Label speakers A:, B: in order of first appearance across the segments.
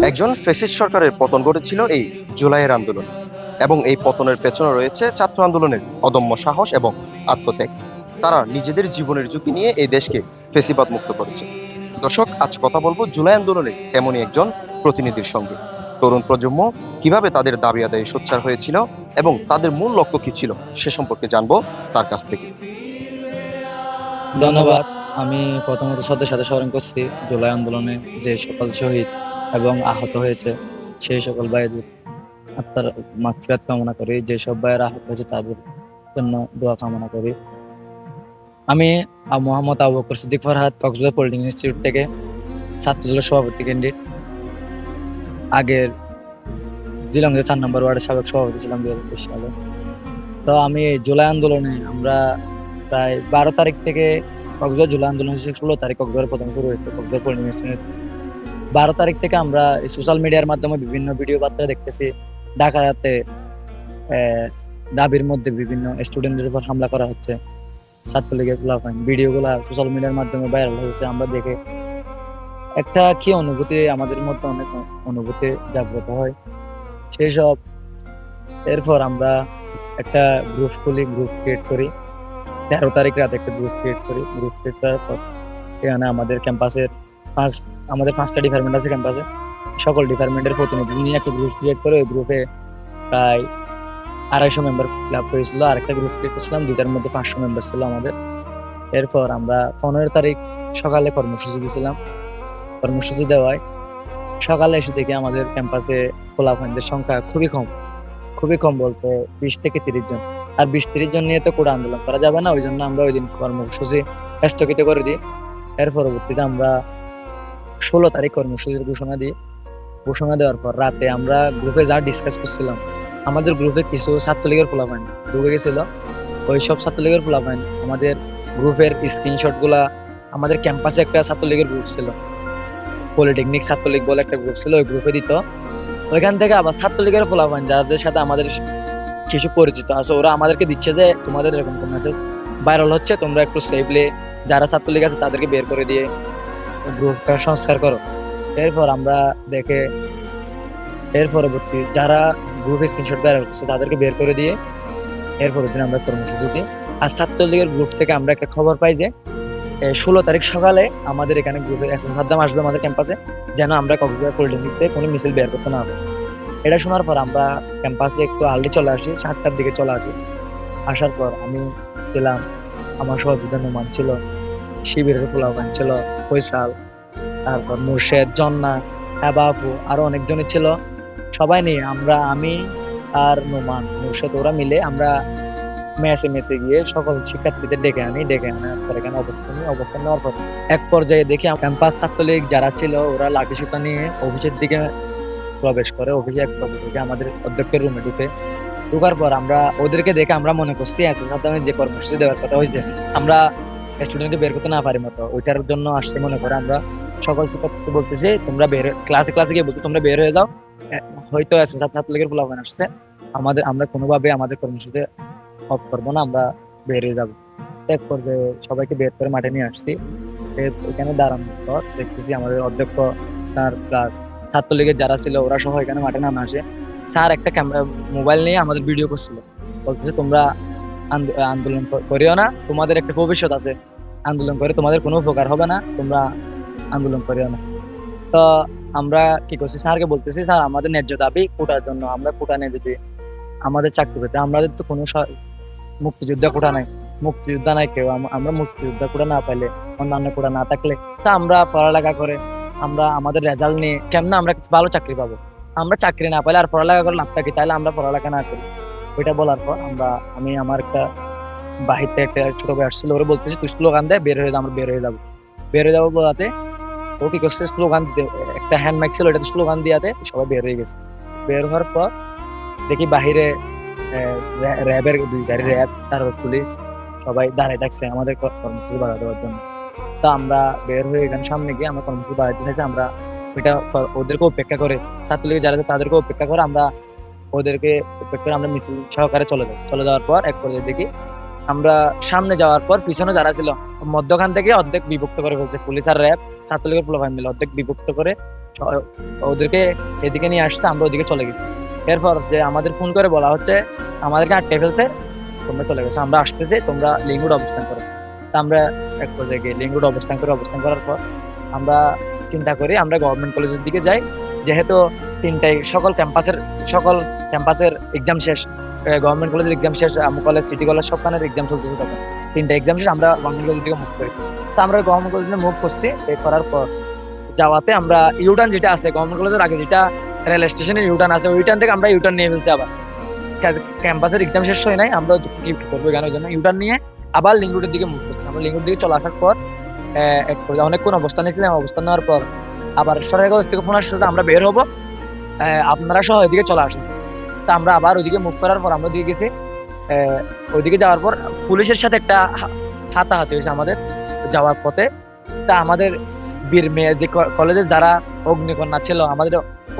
A: একজন ফ্যাসিস্ট সরকারের পতন ঘটেছিল এই জুলাইয়ের আন্দোলন, এবং এই পতনের পেছনে রয়েছে ছাত্র আন্দোলনের অদম্য সাহস এবং আত্মত্যাগ। তারা নিজেদের জীবনের ঝুঁকি নিয়ে এই দেশকে ফেসিবাদ মুক্ত করেছে। দর্শক, আজ কথা বলবো জুলাই আন্দোলনে তেমনই একজন প্রতিনিধির সঙ্গে। তরুণ প্রজন্ম কিভাবে তাদের দাবি আদায়ে সোচ্চার হয়েছিল এবং তাদের মূল লক্ষ্য কি ছিল, সে সম্পর্কে জানবো তার কাছ থেকে।
B: ধন্যবাদ। আমি প্রথমত শ্রদ্ধার সাথে স্মরণ করছি জুলাই আন্দোলনে যে সকল শহীদ এবং আহত হয়েছে সেই সকল ভাইদের আত্মার মাগফিরাত কামনা করি। যেসব ভাইয়েরা আহত হয়েছে তাদের জন্য দোয়া কামনা করি। আমি মোহাম্মদ আবু বকর সিদ্দিক ফরহাদ, কক্সবাজার পলিটেকনিক ইনস্টিটিউট থেকে ছাত্রদলের সভাপতি ক্যান্ডিডেট। আগের জিলংয়ের 4 নম্বর ওয়ার্ডের সাবেক সভাপতি ছিলাম 2020 সালে। তো আমি এই জুলাই আন্দোলনে আমরা প্রায় 12 তারিখ থেকে কক্সবাজার জুলাই আন্দোলন হয়েছে 16 তারিখ কক্সবাজার প্রথম শুরু হয়েছে কক্সবাজার পলিটেকনিক ইনস্টিটিউট। 12 তারিখ থেকে আমরা সোশ্যাল মিডিয়ার মাধ্যমে বিভিন্ন ভিডিও বার্তা দেখতেছি ঢাকাতে দাবির মধ্যে বিভিন্ন স্টুডেন্টদের উপর হামলা করা হচ্ছে। ছাত্রলীগের পোলাপাইন ভিডিওগুলা সোশ্যাল মিডিয়ার মাধ্যমে ভাইরাল হয়েছে। আমরা দেখে একটা কি অনুভূতি, আমাদের মধ্যে অনেক অনুভূতি জাগ্রত হয় সেই সব। এরপর আমরা একটা গ্রুপ খুলি, গ্রুপ ক্রিয়েট করি। 13 তারিখ রাতে একটা গ্রুপ ক্রিয়েট করি। গ্রুপ ক্রিয়েট করার পর এখানে আমাদের ক্যাম্পাসের আমাদের 5টা ডিপার্টমেন্ট আছে ক্যাম্পাসে, সকল ডিপার্টমেন্টের প্রতিনিধি নিয়ে একটা গ্রুপ ক্রিয়েট করে ওই গ্রুপে প্রায় 250 মেম্বার ক্লাব করেছিল। আরেকটা গ্রুপ ক্রিয়েট করেছিলাম, দুইটার মধ্যে 500 মেম্বার ছিল আমাদের। এরপর আমরা 15 তারিখ সকালে কর্মসূচি দিয়েছিলাম। কর্মসূচি দেওয়ায় সকালে এসে দেখি আমাদের ক্যাম্পাসে পোলাপাইনদের সংখ্যা খুবই কম বলতে 20 থেকে 30 জন। আর 20-30 জন নিয়ে তো কোটা আন্দোলন করা যাবে না, ওই জন্য আমরা ওই দিন কর্মসূচি স্থগিত করে দিই। এর পরবর্তীতে আমরা 16 তারিখ কর্মসূচির ঘোষণা দেওয়ার পর রাতে আমরা গ্রুপে যা ডিসকাস করছিলাম, আমাদের গ্রুপে কিছু ছাত্রলীগের পোলাপাইন ঢুকে গেছিল। ওই সব ছাত্রলীগের পোলাপাইন আমাদের গ্রুপের স্ক্রিনশট গুলা, আমাদের ক্যাম্পাসে একটা ছাত্রলীগের গ্রুপ ছিল, পলিটেকনিক ছাত্রলীগ বলে একটা গ্রুপ ছিল, ওই গ্রুপে দিত। ওইখান থেকে আবার ছাত্রলীগের পোলাপাইন যাদের সাথে আমাদের কিছু পরিচিত আছে, ওরা আমাদেরকে দিচ্ছে যে তোমাদের এরকম মেসেজ ভাইরাল হচ্ছে, তোমরা একটু সেফলি যারা ছাত্রলীগ আছে তাদেরকে বের করে দিয়ে গ্রুপটা সংস্কার করো। এরপর আমরা দেখে এর পরবর্তী যারা গ্রুপে স্ক্রিনশট ভাইরাল করছে তাদেরকে বের করে দিয়ে এর পরের দিন আমরা কর্মসূচি দিই। আর ছাত্রলীগের গ্রুপ থেকে আমরা একটা খবর পাই যে 16 তারিখ সকালে আমাদের এখানে গ্রুপে এসএম সাদ্দাম আসবে আমাদের ক্যাম্পাসে, যেন আমরা কক্সবাজার পলিটেকনিকে কোনো মিছিল বের করতে না হবে। এটা শোনার পর আমরা ক্যাম্পাসে একটু আর্লি চলে আসি, 7টার দিকে চলে আসি। আসার পর আমি ছিলাম, আমার সহযোদ্ধা নোমান ছিল, শিবিরের পোলাপাইন ছিল ফয়সাল, তারপর মুর্শেদ, জন্না, হেবা আপু, আরো অনেকজনই ছিল। সবাই নিয়ে আমি আর নোমান, মুর্শেদ, ওরা মিলে আমরা মেসে গিয়ে সকল শিক্ষার্থীদের ডেকে আনার পর এখানে অবস্থান নেওয়ার পর এক পর্যায়ে দেখি ক্যাম্পাস ছাত্রলীগ যারা ছিল ওরা লাঠি সুতা নিয়ে অফিসের দিকে প্রবেশ করে। অফিসে এক পর্যায়ে আমাদের অধ্যক্ষের রুমে ঢুকার পর আমরা ওদেরকে দেখে আমরা মনে করছি যে কর্মসূচি দেওয়ার কথা হয়েছে আমরা স্টুডেন্টকে বের করতে না পারি মতো, ওইটার জন্য আসছে মনে করে আমরা সকল শিক্ষার্থী বলতেছি তোমরা ক্লাসে গিয়ে বলতে তোমরা বের হয়ে যাও, হয়তো ছাত্রলীগের পোলাপাইন আসছে, আমরা কোনোভাবে আমাদের কর্মসূচিতে অফ করবো না, আমরা বের হয়ে যাবো। এক পর্যায়ে সবাইকে বের করে মাঠে নিয়ে আসছি। এখানে দাঁড়ানোর পর দেখতেছি আমাদের অধ্যক্ষ স্যার প্লাস ছাত্রলীগের যারা ছিল ওরা সহ এখানে মাঠে নামে আসে। স্যার একটা মোবাইল নিয়ে আমাদের ভিডিও করছিল, বলতেছে তোমরা আন্দোলন করিও না, তোমাদের একটা ভবিষ্যৎ আছে, আন্দোলন করে তোমাদের কোনো উপকার হবে না, তোমরা আন্দোলন করিও না। তো আমরা কি করছি, স্যারকে বলতেছি স্যার আমাদের ন্যায্য দাবি কোটার জন্য, আমরা কোটা নিয়ে যদি আমাদের চাকরি পেতে, আমাদের তো কোনো মুক্তিযোদ্ধা কোটা নাই, মুক্তিযোদ্ধা নাই কেউ, আমরা মুক্তিযোদ্ধা কোটা না পাইলে, অন্যান্য কোটা না থাকলে তা আমরা পড়ালেখা করে আমরা আমাদের রেজাল্ট নিয়ে কেমনে আমরা ভালো চাকরি পাবো, আমরা চাকরি না পাইলে আর পড়ালেখা করে লাভটা কি, তাহলে আমরা পড়ালেখা না করি। ওইটা বলার পর আমি আমার একটা বাহিরতে একটা ছোট ভাই আসছিল, ওরা বলতেছি তুই স্লোগান দেয় বের হয়ে যাবো, আমরা বের হয়ে যাবো বলাতে ও কি করছে, স্লোগান একটা হ্যান্ড মাইক ছিল, ওটাতে স্লোগান দিয়াতে সবাই বের হয়ে গেছে। বের হওয়ার পর দেখি বাহিরে র্যাবের 2 গাড়ি র্যাব, তারপর পুলিশ সবাই দাঁড়ায় থাকছে আমাদের কর্মসূচি বাধা দেওয়ার জন্য। তা আমরা বের হয়ে এখানে সামনে গিয়ে আমরা কর্মসূচি বাড়াইতে চাইছি, আমরা ওইটা ওদেরকে উপেক্ষা করে, ছাত্রলীগ যারা আছে তাদেরকে উপেক্ষা করে আমরা ওদেরকে উপেক্ষা করে আমরা মিছিল সহকারে চলে যাওয়ার পর এক পর্যায়ে দেখি আমরা সামনে যাওয়ার পর পিছনে যারা ছিল মধ্যখান থেকে অর্ধেক বিভক্ত করে ফেলছে পুলিশ আর র্যাব, ছাত্রলীগের পোলাপাইন মিলে অর্ধেক বিভক্ত করে ওদেরকে এদিকে নিয়ে আসছে, আমরা ওদিকে চলে গেছি। এরপর যে আমাদের ফোন করে বলা হচ্ছে আমাদেরকে আটকে ফেলছে, তোমরা চলে গেছো, আমরা আসতেছি, তোমরা লিঙ্ক রোড অবস্থান করো। তা আমরা এক পর্যায়ে গিয়ে লিঙ্ক রোড অবস্থান করার পর আমরা চিন্তা করি আমরা গভর্নমেন্ট কলেজের দিকে যাই, যেহেতু তিনটায় সকল ক্যাম্পাসের এক্সাম শেষ। গভর্নমেন্ট কলেজের এক্সাম শেষ, আমু কলেজ, সিটি কলেজ সবখানের এক্সাম চলতেছে তখন। তিনটা এক্সাম শেষ, আমরা গভর্নমেন্ট কলেজের দিকে মুভ করি। তো আমরা গভর্নমেন্ট কলেজে মুভ করছি। এই করার পর যাওয়াতে আমরা ইউটার্ন যেটা আছে গভর্নমেন্ট কলেজের আগে, যেটা রেল স্টেশনের ইউটার্ন আছে, ওই টার্ন থেকে আমরা ইউটার্ন নিয়ে ফেলছি। আবার ক্যাম্পাসের এক্সাম শেষ হয় নাই, আমরা গিফট করবো এখানে, ওই জন্য ইউটার্ন নিয়ে আবার লিঙ্ক রোডের দিকে মুভ করছি। আমরা লিঙ্ক রোড দিকে চলে আসার পর এক পর্যায়ে অনেকক্ষণ অবস্থান নিয়েছিলাম। অবস্থান নেওয়ার পর আবার সরকারি কলেজ থেকে ফোন আসছে আমরা বের হবো, আপনারা সহ ওইদিকে চলে আসেন। তা আমরা আবার ওইদিকে মুভ করার পর আমরা ওইদিকে গেছি। ওইদিকে যাওয়ার পর পুলিশের সাথে একটা হাতাহাতি হয়েছে আমাদের যাওয়ার পথে। তা আমাদের বীর মেয়ে যে কলেজের যারা অগ্নিকন্যা ছিল আমাদের,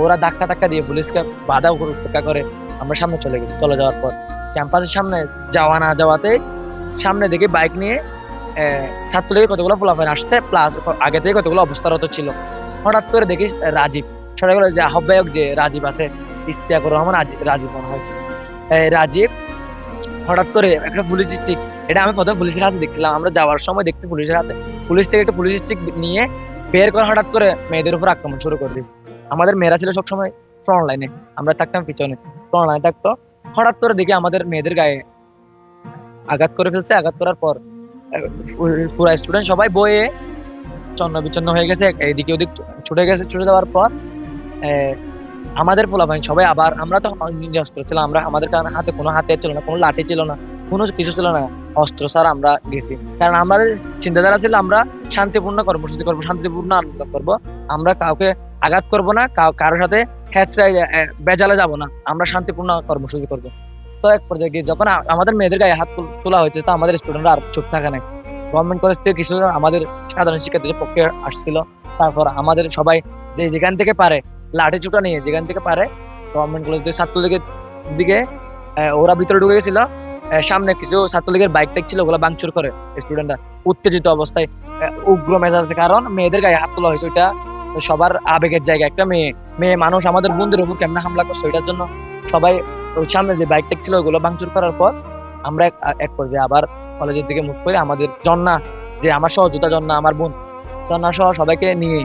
B: ওরা ধাক্কা দিয়ে পুলিশকে বাধা উপেক্ষা করে আমরা সামনে চলে গেছি। চলে যাওয়ার পর ক্যাম্পাসের সামনে যাওয়া না যাওয়াতে সামনে দেখে বাইক নিয়ে ছাত্রলীগের কতগুলো পোলাপাইন আসছে, প্লাস আগে থেকে কতগুলো অবস্থারত ছিল। হঠাৎ করে দেখি রাজীব, সবাই বলে যে আহ্বায়ক যে রাজীব আছে, ইস্তিয়াকুর রহমান রাজীব মনে হয়, রাজীব হঠাৎ করে একটা পুলিশ স্টিক, এটা আমি প্রথমে পুলিশের হাতে দেখছিলাম, আমরা যাওয়ার সময় দেখছি পুলিশের হাতে, পুলিশ থেকে একটা পুলিশ স্টিক নিয়ে বের করে হঠাৎ করে মেয়েদের উপর আক্রমণ শুরু করে দিয়েছে। আমাদের মেয়েরা ছিল সবসময় ফ্রন্ট লাইনে, আমরা থাকতাম পিছনে, ফ্রন্ট লাইনে থাকতো। হঠাৎ করে দেখি আমাদের মেয়েদের গায়ে আঘাত করে ফেলছে। আঘাত করার পর পুরা স্টুডেন্ট সবাই বয়ে চন্ন বিচ্ছন্ন হয়ে গেছে, এদিকে ওদিক ছুটে যাওয়ার পর আমাদের পোলাপাইন সবাই আবার, আমরা তো নিরস্ত্র ছিলাম, আমাদের হাতে কোনো হাতিয়ার ছিল না, কোনো লাঠি ছিল না, কোনো কিছু ছিল না, অস্ত্র ছাড়া আমরা গেছি। কারণ আমাদের চিন্তাধারা ছিল আমরা শান্তিপূর্ণ কর্মসূচি করবো, শান্তিপূর্ণ আন্দোলন করবো, আমরা কাউকে আঘাত করবো না, কারোর সাথে বেজালে যাব না, আমরা শান্তিপূর্ণ কর্মসূচি করবো। তো এক পর্যায়ে গিয়ে যখন আমাদের মেয়েদের গায়ে হাত তোলা হয়েছে, তো আমাদের স্টুডেন্টরা আর চুপ থাকে নাই। গভর্নমেন্ট কলেজ থেকে কিছু আমাদের সাধারণ শিক্ষার্থীদের পক্ষে আসছিল। তারপর আমাদের সবাই যেখান থেকে পারে লাঠি চুটা নিয়ে যেখান থেকে পারে গভর্নমেন্ট কলেজ থেকে ছাত্রলীগের দিকে ওরা ভিতরে ঢুকে গেছিল। সামনে কিছু ছাত্রলীগের বাইক টাইক ছিল, ওগুলা ভাঙচুর করে স্টুডেন্টরা উত্তেজিত অবস্থায়, উগ্র মেজাজ। কারণ মেয়েদের গায়ে হাত তোলা হয়েছে, ওইটা সবার আবেগের জায়গা। একটা মেয়ে মানুষ আমাদের বন্ধুদের উপর কেমন হামলা করছে, ওইটার জন্য সবাই ওই সামনে যে বাইক টাইক ছিল ওগুলো ভাঙচুর করার পর আমরা এক পর্যায়ে আবার কলেজের দিকে মুখ করে আমাদের জন্না, যে আমার সহযোদ্ধা জন্না, আমার বোন জন্না সহ সবাইকে নিয়ে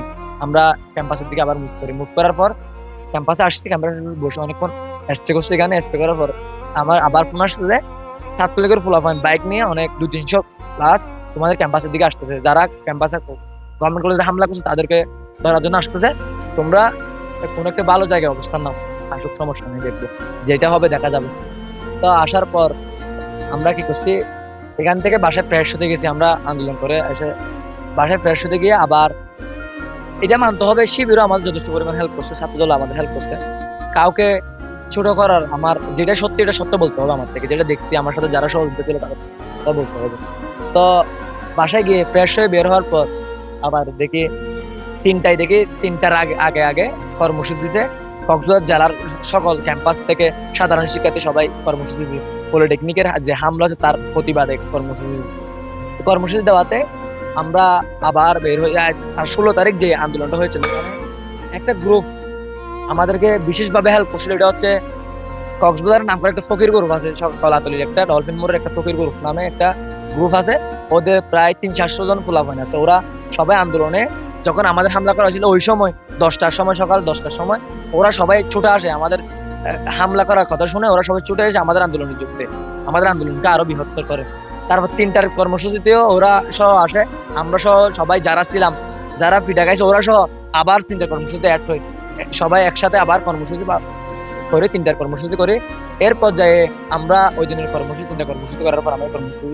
B: আমরা ক্যাম্পাসের দিকে আবার মুভ করার পর ক্যাম্পাসে আসছি। ক্যাম্পাসে বসে অনেকক্ষণ স্টে করছি, এখানে স্টে করার পর আমার আবার ফোন আসছে যে ছাত্রলীগের পোলাপাইন বাইক নিয়ে অনেক 200-300 প্লাস তোমাদের ক্যাম্পাসের দিকে আসতেছে, যারা ক্যাম্পাসে গভর্নমেন্ট কলেজে হামলা করছে তাদেরকে ধরার জন্য আসতেছে, তোমরা কোনো একটা ভালো জায়গায় অবস্থান নাও, আসুক, সমস্যা নেই, দেখবো যেটা হবে দেখা যাবে। তো আসার পর আমরা কি করছি, এখান থেকে বাসায় ফ্রেশ হতে গেছি। আমরা আন্দোলন করে এসে বাসায় ফ্রেশ হতে গিয়ে আবার এটা মানতে হবে শিবিরও আমাদের যথেষ্ট পরিমাণ হেল্প করছে, ছাত্রদল আমাদের হেল্প করছে। কাউকে ছোট করার, আমার যেটা সত্যি এটা সত্য বলতে হবে, আমার থেকে যেটা দেখছি, আমার সাথে যারা সহযোগিতা ছিল তাদের কথা বলতে হবে। তো বাসায় গিয়ে ফ্রেশ হয়ে বের হওয়ার পর আবার দেখি 3টার আগে কর্মসূচি দিছে। কক্সবাজার জেলার সকল ক্যাম্পাস থেকে সাধারণ শিক্ষার্থী সবাই কর্মসূচি দিছে, পলিটেকনিকের যে হামলা হচ্ছে তার প্রতিবাদে কর্মসূচি দেওয়াতে আমরা আবার বের হয়ে 16 তারিখ যে আন্দোলনটা হয়েছিল, একটা গ্রুপ আমাদেরকে বিশেষভাবে হেল্প করছিল। এটা হচ্ছে কক্সবাজারের নাম করে একটা ফকির গ্রুপ আছে, কলাতলির একটা ডলফিন মোড়ের একটা ফকির গ্রুপ নামে একটা গ্রুপ আছে, ওদের প্রায় 300-400 জন পোলাপাইন আছে। ওরা সবাই আন্দোলনে, যখন আমাদের হামলা করা হয়েছিল ওই সময় 10টার সময়, সকাল 10টার সময় ওরা সবাই ছুটে আসে, আমাদের হামলা করার কথা শুনে ওরা সবাই ছুটে এসে আমাদের আন্দোলনে যুক্ত, আমাদের আন্দোলনকে আরো বৃহত্তর করে। তারপর 3টার কর্মসূচিতেও ওরা সহ আসে, আমরা সহ সবাই যারা ছিলাম, যারা পিঠা খাইছে ওরা সহ আবার 3টার কর্মসূচিতে অ্যাড হই, সবাই একসাথে আবার কর্মসূচি করে 3টার কর্মসূচি করে। এর পর্যায়ে আমরা ওই দিনের 3টা কর্মসূচি করার পর আমরা কর্মসূচি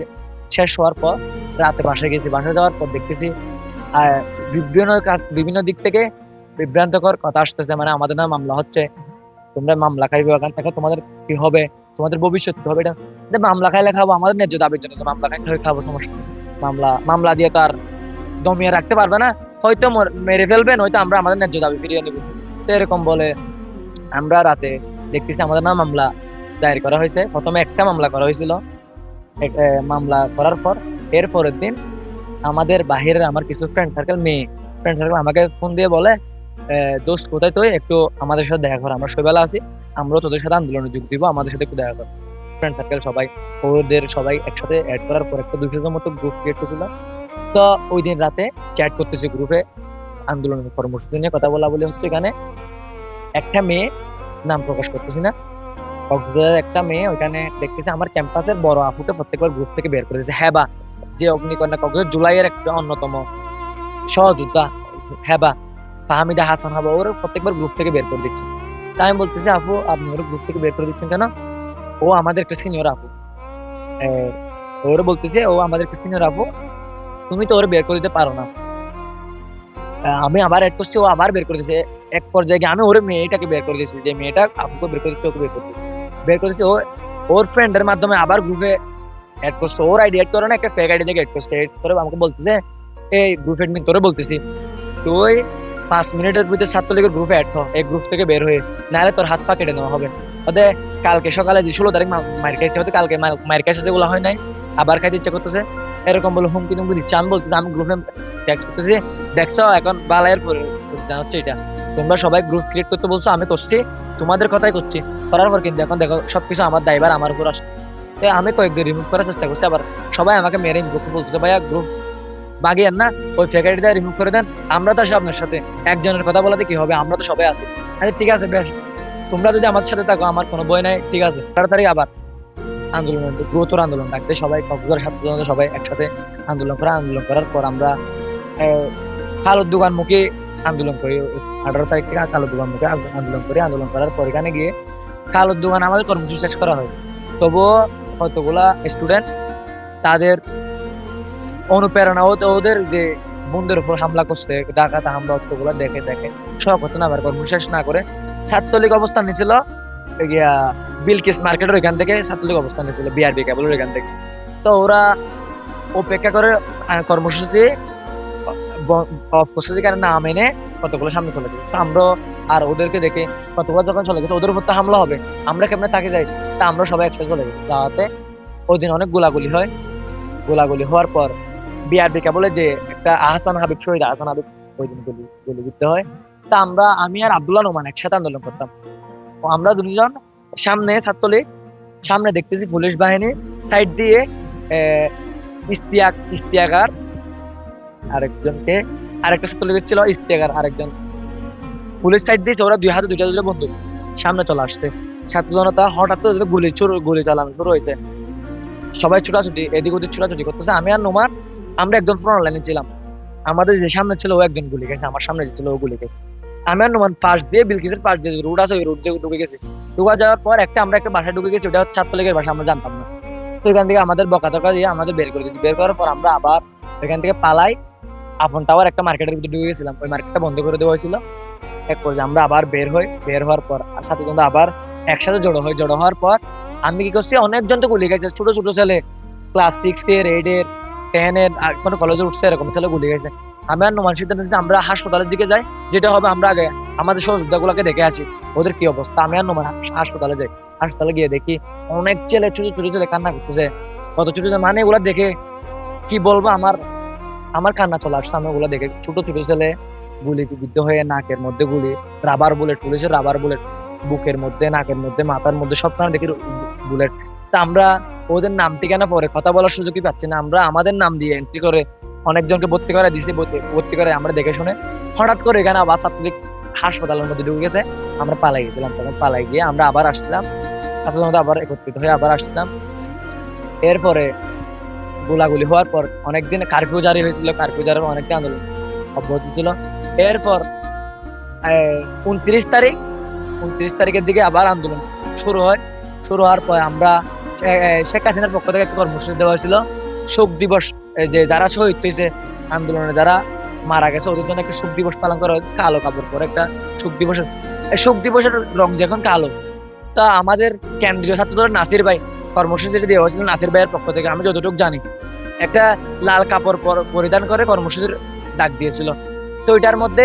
B: শেষ হওয়ার পর রাতে বাসায় গেছি। বাসায় যাওয়ার পর দেখতেছি বিভিন্ন দিক থেকে বিভ্রান্তকর কথা আসতেছে, মানে আমাদের নামে মামলা হচ্ছে, তোমরা মামলা খাইবে, এখন তোমাদের কি হবে, তোমাদের ভবিষ্যৎ কি হবে। এটা মামলা খাইলে খাবো, আমাদের ন্যায্য দাবির জন্য মামলা খাইলে খাবো, সমস্যা নেই। মামলা দিয়ে তো আর দমিয়ে রাখতে পারবে না, হয়তো মেরে ফেলবে, নয়তো আমরা আমাদের ন্যায্য দাবি ফিরিয়ে নেব। তো এরকম বলে আমরা রাতে দেখতেছি আমাদের নাম মামলা দায়ের করা হয়েছে। প্রথমে একটা মামলা করা হয়েছিল, মামলা করার পর এর পরের দিন আমাদের বাহিরের আমার কিছু ফ্রেন্ড সার্কেল আমাকে ফোন দিয়ে বলে দোস্ত কোথায় তুই, একটু আমাদের সাথে দেখা কর, আমরা সবাই আছি, আমরাও তোদের সাথে আন্দোলনে যোগ দিব, আমাদের সাথে একটু দেখা কর। ফ্রেন্ড সার্কেল সবাই, ওদের সবাই একসাথে অ্যাড করার পর একটা 200 মতো গ্রুপ ক্রিয়েট করেছিল। তো ওই দিন রাতে চ্যাট করতেছি গ্রুপে, আন্দোলনের কর্মসূচি নিয়ে কথা বলা বলে হচ্ছে। এখানে একটা মেয়ে, নাম প্রকাশ করতেছি না, কক্সবাজারের একটা মেয়ে ওইখানে দেখতেছে আমার ক্যাম্পাসের বড় আপুকে প্রত্যেকবার গ্রুপ থেকে বের করে দিয়েছে। হেবা, যে অগ্নিকন্যা কক্সবাজার জুলাইয়ের একটা অন্যতম সহযোদ্ধা, হেবা, ফাহামিদা হাসান হাবা, ওর প্রত্যেকবার গ্রুপ থেকে বের করে দিচ্ছে। তাই আমি বলতেছি, আপু আপনি ওর গ্রুপ থেকে বের করে দিচ্ছেন কেন? ও আমাদের একটা সিনিয়র আপু। আহ, ওর বলতেছে ও আমাদের একটা সিনিয়র আপু, তুমি তো ওর বের করে দিতে পারো না। আমি আবার অ্যাড করছি, ও আবার বের করে দিয়েছে। এক পর্যায়ে গিয়ে আমি ওর মেয়েটাকে বের করে দিয়েছি, যে মেয়েটা আপুকে বের করে দিচ্ছে, ওকে বের করে দিয়েছে। ও ওর ফ্রেন্ডের মাধ্যমে আবার গ্রুপে অ্যাড করছে, ওর আইডি অ্যাড করে না, একটা ফেক আইডি থেকে অ্যাড করছে। অ্যাড করে আমাকে বলতেছে, এই গ্রুপ অ্যাডমিন তোরে বলতেছি, তুই 5 মিনিটের ভিতরে ছাত্রলীগের গ্রুপে অ্যাড হ, এই গ্রুপ থেকে বের হয়ে, নাহলে তোর হাত পা কেটে নেওয়া হবে। ওদের কালকে সকালে যে 16 তারিখ মার খাইছে, হয়তো কালকে মার খাইছে, যেগুলো হয় নাই আবার খাইতে ইচ্ছা করতেছে, এরকম বলে হুমকি টুমকি দিচ্ছে। আমি বলতেছি, আমি গ্রুপে টেক্সট করতেছি, দেখছো এখন বালায়ের পরে হচ্ছে এটা, তোমরা সবাই গ্রুপ ক্রিয়েট করতে বলছো, আমি করছি, তোমাদের কথাই করছি, করার পর কিন্তু এখন দেখো সবকিছু আমার দায়ভার আমার উপর আসছে। আমি কয়েকদিন রিমুভ করার চেষ্টা করছি, আবার সবাই আমাকে মেরে গ্রুপে বলতেছে, ভাইয়া গ্রুপ বাগিয়েন না, ওই ফেক আইডি রিমুভ করে দেন, আমরা তো আসি আপনার সাথে, একজনের কথা বলাতে কি হবে, আমরা তো সবাই আছি। আচ্ছা ঠিক আছে বেশ, তোমরা যদি আমাদের সাথে থাকো আমার কোনো ভয় নাই, ঠিক আছে। তাড়াতাড়ি আবার আন্দোলন, গুরুতর আন্দোলন ডাকতে সবাই, কক্সবাজার ছাত্র সবাই একসাথে আন্দোলন করার পর আমরা কালোর দোকান মুখে আন্দোলন করি। 18 তারিখ থেকে কালোর দোকান মুখে আন্দোলন করি। আন্দোলন করার পর এখানে গিয়ে কালোর দোকান আমাদের কর্মসূচি শেষ করা হয়। তবুও কতগুলা স্টুডেন্ট তাদের অনুপ্রেরণা, ওদের যে বন্ধুদের উপর হামলা করছে, ডাকাত হামলা গুলা দেখে দেখে সব হতো না, আবার কর্মসূচি শেষ না করে ছাত্রলীগ অবস্থান নিয়েছিল গিয়া বিলকিস মার্কেটের ওইখান থেকে, ছাত্রলীগ অবস্থান নিয়েছিল বিআরবি কেবলের ওইখান থেকে। তো ওরা অপেক্ষা করে কর্মসূচি অফ করছে, যে কারণে না মেনে কতগুলো সামনে চলে গেছে। তো আমরা আর ওদেরকে দেখে কতগুলো যখন চলে গেছে, ওদের উপর তো হামলা হবে, আমরা কেমনে তাকে যাই, তা আমরা সবাই একসাথে চলে গেছি। যাওয়াতে ওই দিন অনেক গোলাগুলি হয়। গোলাগুলি হওয়ার পর বিআরবি কেবলে যে একটা আহসান হাবিব, শহীদ আহসান হাবিব, ওই দিন গুলিবিদ্ধ হয়। তা আমি আর আব্দুল্লাহ নোমান একসাথে আন্দোলন করতাম। তো আমরা দুজন সামনে ছাত্রলীগ, সামনে দেখতেছি পুলিশ বাহিনী, সাইড দিয়ে ইস্তিয়াকার আরেকজনকে, আরেকটা ছাত্রলীগের ছিল ইস্তিয়াকার আরেকজন, পুলিশ সাইড দিয়েছে, ওরা দুই হাতে দুইটা বন্দুক সামনে চলে আসছে। ছাত্র জনতা হঠাৎ গুলি চালানো শুরু হয়েছে, সবাই ছুটাছুটি, এদিক ওদিক ছুটাছুটি করতেছে। আমি আর নোমান আমরা একদম ফ্রন্ট লাইনে ছিলাম, আমাদের যে সামনে ছিল ও একজন গুলি গেছে, আমার সামনে যে ছিল ও গুলি গেছে। আমি আর নোমান পাশ দিয়ে বিলকিসের পাশ দিয়ে রোড আছে, ওই রোড দিয়ে ঢুকে গেছি। ঢুকা যাওয়ার পর আমরা একটা বাসায় ঢুকে গেছি, ওটা হচ্ছে ছাত্রলীগের বাসা, আমরা জানতাম না। তো এখান থেকে আমাদের বকাতকা দিয়ে আমাদের বের করে দিচ্ছি। বের করার পর আমরা আবার এখান থেকে পালাই, আপন টাওয়ার একটা মার্কেটের ভিতরে ঢুকে গেছিলাম, ওই মার্কেটটা বন্ধ করে দেওয়া হয়েছিল। এক পর্যায়ে আমরা আবার বের হই, বের হওয়ার পর সাথে কিন্তু আবার একসাথে জড়ো হওয়ার পর আমি কি করছি, অনেকজন তো গুলি গেছে, ছোট ছোট ছেলে, ক্লাস 6 এর, 8 এর, 10 এর, কোনো কলেজে উঠছে, এরকম ছেলে গুলি গেছে। আমি আর নোমান সিদ্ধান্ত নিয়েছি আমরা হাসপাতালের দিকে যাই, যেটা হবে আমরা আগে আমাদের সহযোদ্ধা গুলাকে দেখে আসি ওদের কি অবস্থা। আমি আর নোমান হাসপাতালে যাই, হাসপাতালে গিয়ে দেখি অনেক ছেলে, ছোট ছোট ছেলে কান্না করতেছে। কত ছোট ছেলে মানে এগুলা দেখে কি বলবো, আমার আমার কান্না চলে আসছে। আমি ওগুলো দেখে, ছোট ছোট ছেলে গুলি বিদ্ধ হয়ে, নাকের মধ্যে গুলি, রাবার বুলেট, পুলিশের রাবার বুলেট, বুকের মধ্যে, নাকের মধ্যে, মাথার মধ্যে, সবখানে দেখি বুলেট। তা আমরা ওদের নাম ঠিকানা পরে কথা বলার সুযোগই পাচ্ছি না, আমরা আমাদের নাম দিয়ে এন্ট্রি করে অনেকজনকে ভর্তি করে দিছি। ভর্তি করে আমরা দেখে শুনে হঠাৎ করে এখানে আবার ছাত্রলীগ হাসপাতালের মধ্যে ঢুকে গেছে, আমরা পালাই গেছিলাম। তখন পালাই গিয়ে আমরা আবার আসছিলাম, ছাত্র জনতা আবার একত্রিত হয়ে আবার আসছিলাম। এরপরে গোলাগুলি হওয়ার পর অনেকদিন কারফিউ জারি হয়েছিল, কারফিউ জারির অনেকটা আন্দোলন অব্যাহত ছিল। এরপর 29 তারিখের দিকে আবার আন্দোলন শুরু হয়। শুরু হওয়ার পর আমরা শেখ হাসিনার পক্ষ থেকে একটা কর্মসূচি দেওয়া হয়েছিল, শোক দিবস, যে যারা শহীদ হয়েছে আন্দোলনে, যারা মারা গেছে ওদের জন্য একটা শোক দিবস পালন করা হয়, কালো কাপড় পরে একটা শোক দিবসের রং যখন কালো। তা আমাদের কেন্দ্রীয় ছাত্রদল নাসির ভাই কর্মসূচিটি দেওয়া হয়েছিল নাসির ভাইয়ের পক্ষ থেকে, আমি যতটুকু জানি একটা লাল কাপড় পরিধান করে কর্মসূচির ডাক দিয়েছিল। তো ওইটার মধ্যে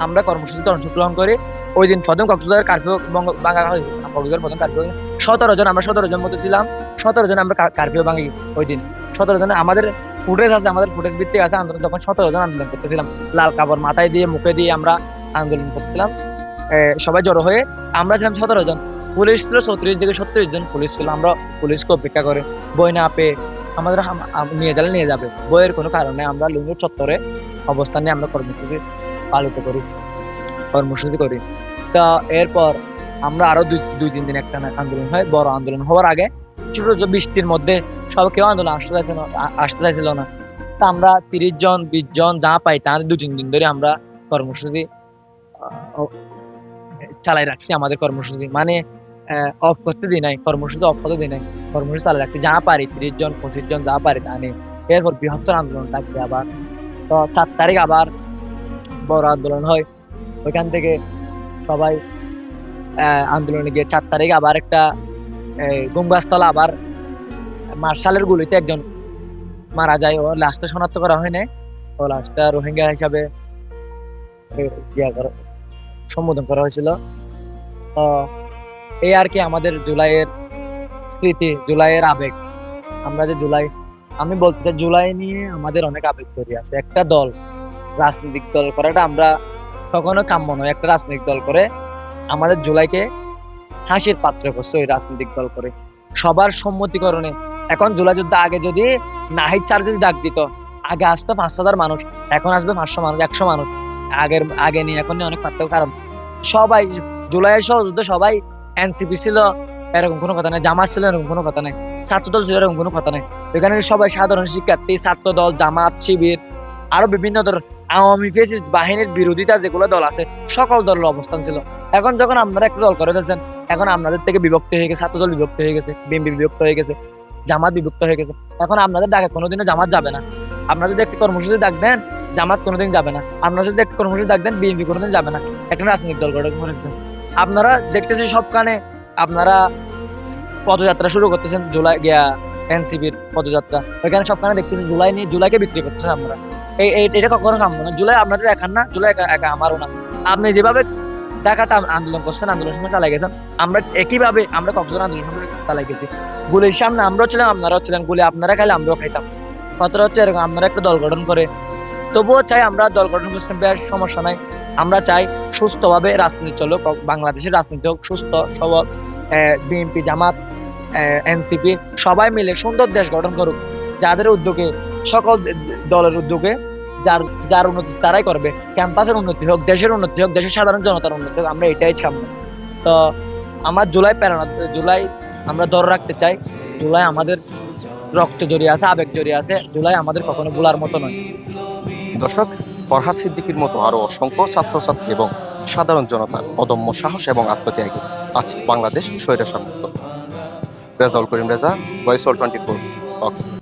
B: আমরা কর্মসূচিতে অংশগ্রহণ করি। ওই দিন প্রথম কক্সবাজার কারফিউ ভাঙা হয়, কক্সবাজার প্রথম কারফিউ 17 জন, আমরা 17 জন মতো ছিলাম, 17 জন আমরা কারফিউ ভাঙি। ওই দিন 17 জন, আমাদের ফুটেজ আছে, আমাদের ফুটেজ ভিত্তিক আছে আন্দোলন, তখন 17 জন আন্দোলন করতেছিলাম, লাল কাপড় মাথায় দিয়ে মুখে দিয়ে আমরা আন্দোলন করছিলাম, সবাই জড়ো হয়ে। আমরা ছিলাম 17 জন, পুলিশ ছিল 34 থেকে 37 জন পুলিশ ছিল। আমরা পুলিশকে অপেক্ষা করে বই না পেয়ে আমাদের নিয়ে গেলে নিয়ে যাবে, বইয়ের কোনো কারণে আমরা লিঙ্গুর চত্বরে অবস্থান নিয়ে আমরা কর্মসূচি পালিত করি, কর্মসূচি করি। তা এরপর আমরা আরো 2-3 দিন একটা আন্দোলন হয়। বড় আন্দোলন হওয়ার আগে ছোট ছোট বৃষ্টির মধ্যে সব কেউ আন্দোলন আসতে চাইছিল না। তা আমরা 30 জন 20 জন যা পাই তা 2-3 দিন ধরে আমরা কর্মসূচি চালাই রাখছি। আমাদের কর্মসূচি মানে অফ করতে দিই নাই, কর্মসূচি অফ করতে দিই নাই, কর্মসূচি চালাই রাখছি। যা পারি 30 জন 25 জন যা পারি তা নিয়ে। এরপর বৃহত্তর আন্দোলন লাগবে আবার। তো 4 তারিখ আবার বড় আন্দোলন হয়। ওইখান থেকে সবাই আন্দোলনে গিয়ে 4 তারিখ আবার একটা গঙ্গাস্থল আবার মার্শালের গুলিতে একজন মারা যায়। ও লাশটা শনাক্ত করা হয় নাই, ও লাশটা রোহিঙ্গা হিসাবে সম্বোধন করা হয়েছিল। তো এই আর কি আমাদের জুলাইয়ের স্মৃতি, জুলাইয়ের আবেগ। আমরা যে জুলাই, আমি বলতে চাই জুলাই নিয়ে আমাদের অনেক আবেগ তৈরি আছে। একটা দল, রাজনৈতিক দল করাটা আমরা কখনো কাম্য নয়। একটা রাজনৈতিক দল করে আমাদের জুলাইকে হাসির পাত্র করছে ওই রাজনৈতিক দল করে, সবার সম্মতিকরণে। এখন জুলাই যুদ্ধ আগে যদি নাহিদ স্যার যদি ডাক দিত, আগে আসতো 5,000 মানুষ, এখন আসবে 500 মানুষ, 100 মানুষ। আগে নিয়ে এখন নিয়ে অনেক পার্থক্য। কারণ সবাই জুলাইয়ের সহযুদ্ধে সবাই এনসিপি ছিল এরকম কোনো কথা নেই, জামাত ছিল এরকম কোনো কথা নেই, ছাত্রদল ছিল এরকম কোনো কথা নেই। এখানে সবাই সাধারণ শিক্ষার্থী, ছাত্রদল, জামাত, শিবির, আরো বিভিন্ন ধরনের আওয়ামী ফ্যাসিস্ট বাহিনীর বিরোধিতা যেগুলো দল আছে সকল দলের অবস্থান ছিল। এখন যখন আপনারা একটা দল করে ফেলছেন, এখন আপনাদের থেকে বিভক্ত হয়ে গেছে, ছাত্রদল বিভক্ত হয়ে গেছে, বিএনপি বিভক্ত হয়ে গেছে, জামাত বিভক্ত হয়ে গেছে। এখন আপনাদের ডাকে কোনোদিনও জামাত যাবে না। আপনারা যদি একটা কর্মসূচি ডাক দেন, জামাত কোনোদিন যাবে না। আপনারা যদি একটা কর্মসূচি ডাক দেন, বিএনপি কোনোদিন যাবে না। একটা রাজনৈতিক দল গঠন করেছেন আপনারা, দেখতেছি সবখানে আপনারা পদযাত্রা শুরু করতেছেন। জুলাই গিয়া এনসিপির পদযাত্রা, ওইখানে সবখানে দেখতেছি জুলাই নিয়ে, জুলাইকে বিক্রি করতেছেন আপনারা। এটা কখনো কাম্য না। জুলাই আপনাদের দেখান না, জুলাই একা আমারও না। আপনি যেভাবে ঢাকাটা আন্দোলন করছেন, আন্দোলন সময় চালাই গেছেন, আমরা একইভাবে আমরা কক্সবাজার আন্দোলন সময় চালাই গেছি। গুলির সামনে আমরাও ছিলাম, আপনারাও ছিলেন। গুলি আপনারা খাইলে আমরাও খাইতাম। কথাটা হচ্ছে এরকম, আপনারা একটা দল গঠন করে, তবুও চাই আমরা দল গঠন করতে, বেশ সমস্যা নাই। আমরা চাই সুস্থভাবে রাজনীতি চলুক, বাংলাদেশের রাজনীতি হোক সুস্থ সবল। বিএনপি, জামাত, এনসিপি সবাই মিলে সুন্দর দেশ গঠন করুক, যাদের উদ্যোগে, সকল দলের উদ্যোগে, যার যার উন্নতি তারাই করবে। ক্যাম্পাসের উন্নতি হোক, দেশের উন্নতি হোক, দেশের সাধারণ জনতার উন্নতি হোক, আমরা এটাই চাই। তো আমার জুলাই প্রেরণা, জুলাই আমরা ধরে রাখতে চাই। জুলাই আমাদের রক্ত জড়িয়ে আছে, আবেগ জড়িয়ে আছে। জুলাই আমাদের কখনো ভোলার মতো নয়।
A: দর্শক, ফরহাদ সিদ্দিকীর মতো আরো অসংখ্য ছাত্রছাত্রী এবং সাধারণ জনতার অদম্য সাহস এবং আত্মত্যাগী আছে বাংলাদেশ স্বৈরাচার মুক্ত। Rezaul Karim Reza, voice all 24, Cox's Bazar.